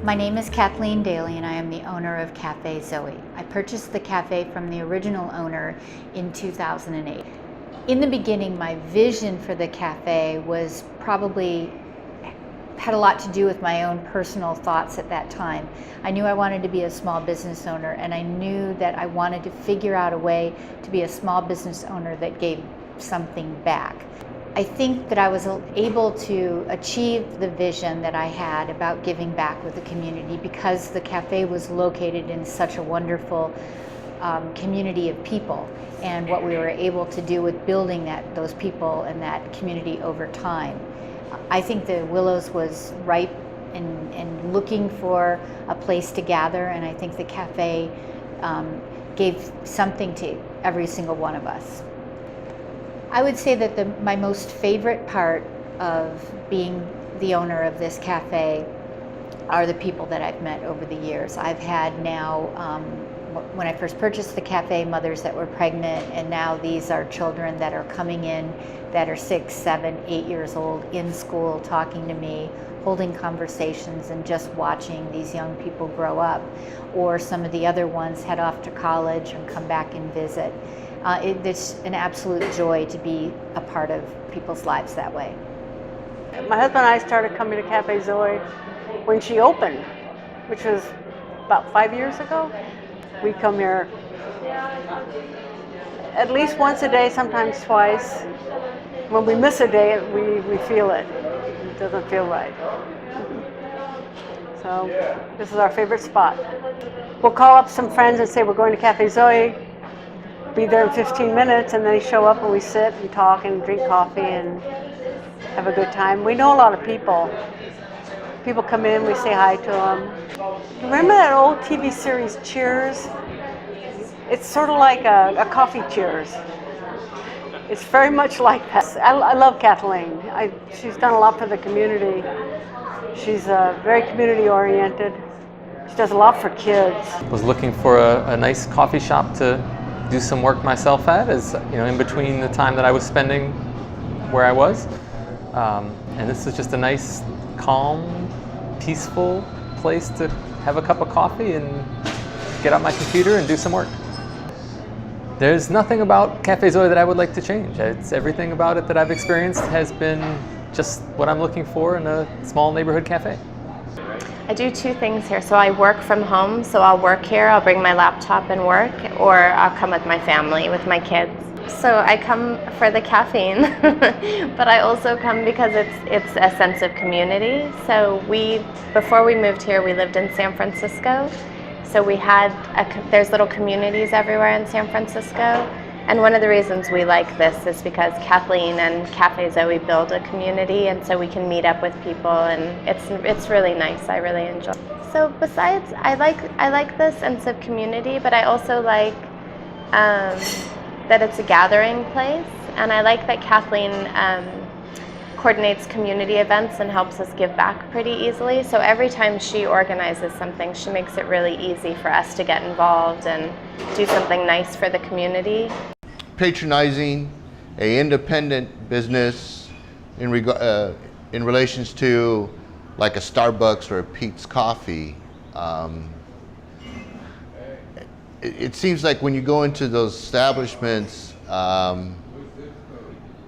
My name is Kathleen Daly and I am the owner of Cafe Zoe. I purchased the cafe from the original owner in 2008. In the beginning, my vision for the cafe was probably had a lot to do with my own personal thoughts at that time. I knew I wanted to be a small business owner, and I knew that I wanted to figure out a way to be a small business owner that gave something back. I think that I was able to achieve the vision that I had about giving back with the community because the cafe was located in such a wonderful community of people, and what we were able to do with building those people and that community over time. I think the Willows was ripe and looking for a place to gather, and I think the cafe gave something to every single one of us. I would say that my most favorite part of being the owner of this cafe are the people that I've met over the years. I've had now, when I first purchased the cafe, mothers that were pregnant, and now these are children that are coming in that are 6, 7, 8 years old in school talking to me, holding conversations and just watching these young people grow up. Or some of the other ones head off to college and come back and visit. It's an absolute joy to be a part of people's lives that way. My husband and I started coming to Cafe Zoe when she opened, which was about 5 years ago. We come here at least once a day, sometimes twice. When we miss a day, we feel it. It doesn't feel right. So this is our favorite spot. We'll call up some friends and say we're going to Cafe Zoe, be there in 15 minutes, and they show up and we sit and talk and drink coffee and have a good time. We know a lot of people. People come in, we say hi to them. Remember that old TV series Cheers? It's sort of like a coffee Cheers. It's very much like that. I love Kathleen. She's done a lot for the community. She's very community oriented. She does a lot for kids. I was looking for a nice coffee shop to do some work myself at, as you know, in between the time that I was spending where I was. And this is just a nice, calm, peaceful place to have a cup of coffee and get out my computer and do some work. There's nothing about Cafe Zoe that I would like to change. It's everything about it that I've experienced has been just what I'm looking for in a small neighborhood cafe. I do two things here. So I work from home, so I'll work here, I'll bring my laptop and work, or I'll come with my family, with my kids. So I come for the caffeine, but I also come because it's a sense of community. So before we moved here, we lived in San Francisco. So we had, there's little communities everywhere in San Francisco. And one of the reasons we like this is because Kathleen and Cafe Zoe build a community, and so we can meet up with people, and it's really nice. I really enjoy it. So besides, I like the sense of community, but I also like that it's a gathering place, and I like that Kathleen coordinates community events and helps us give back pretty easily. So every time she organizes something, she makes it really easy for us to get involved and do something nice for the community. Patronizing an independent business in relations to like a Starbucks or a Peet's Coffee, it seems like when you go into those establishments, I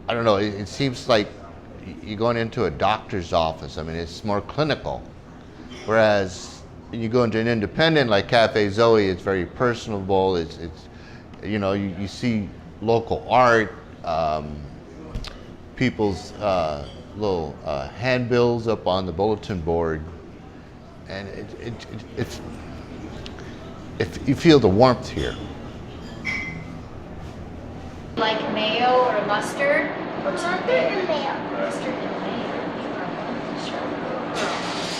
don't know, it seems like you're going into a doctor's office. I mean, it's more clinical. Whereas when you go into an independent like Cafe Zoe, it's very personable. It's you know, you see local art, people's little handbills up on the bulletin board, and you feel the warmth here. Like mayo or mustard? Mustard and mayo. Mustard and mayo. Sure.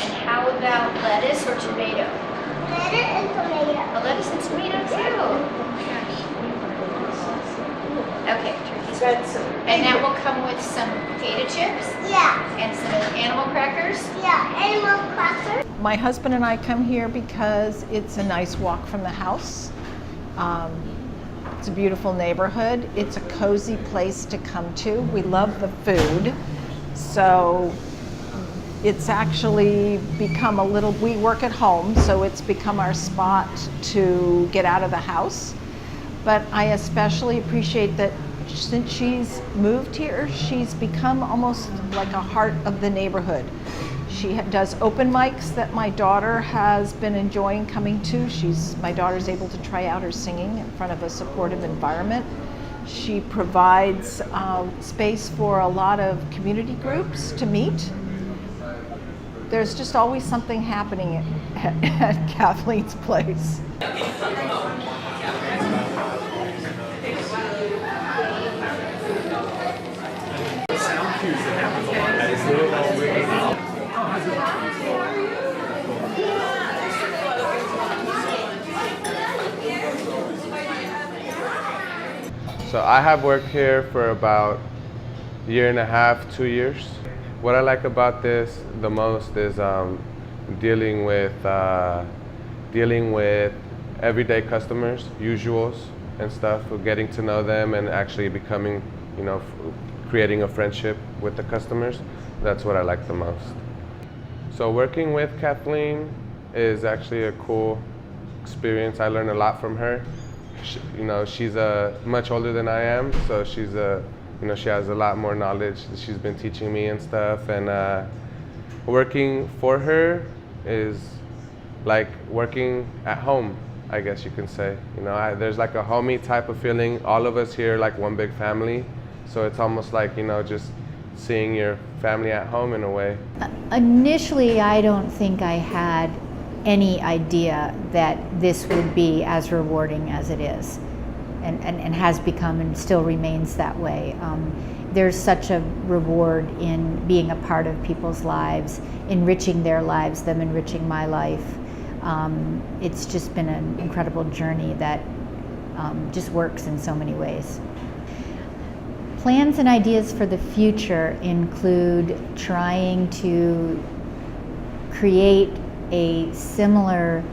And how about lettuce or tomato? Lettuce and tomato. A lettuce and tomato too. Okay, turkey's good. And that will come with some potato chips? Yeah. And some animal crackers? Yeah, animal crackers. My husband and I come here because it's a nice walk from the house. It's a beautiful neighborhood. It's a cozy place to come to. We love the food. So It's actually become a little, we work at home, so it's become our spot to get out of the house. But I especially appreciate that since she's moved here, she's become almost like a heart of the neighborhood. She does open mics that my daughter has been enjoying coming to. My daughter's able to try out her singing in front of a supportive environment. She provides space for a lot of community groups to meet. There's just always something happening at Kathleen's place. So I have worked here for about a year and a half, 2 years. What I like about this the most is dealing with everyday customers, usuals and stuff, getting to know them and actually becoming, creating a friendship with the customers. That's what I like the most. So working with Kathleen is actually a cool experience. I learned a lot from her. She's much older than I am, so she has a lot more knowledge that she's been teaching me and stuff. And working for her is like working at home, I guess you can say. There's like a homey type of feeling. All of us here like one big family, so it's almost like just seeing your family at home in a way. Initially, I don't think I had any idea that this would be as rewarding as it is, and has become and still remains that way. There's such a reward in being a part of people's lives, enriching their lives, them enriching my life. It's just been an incredible journey that just works in so many ways. Plans and ideas for the future include trying to create a similar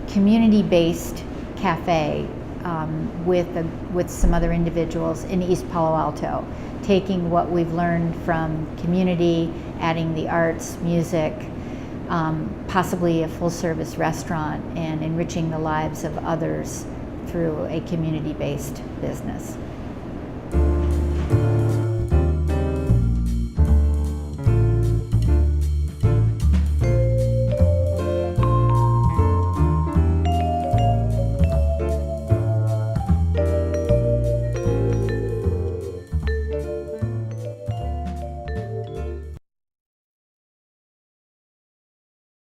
community-based cafe with some other individuals in East Palo Alto, taking what we've learned from community, adding the arts, music, possibly a full-service restaurant, and enriching the lives of others through a community-based business.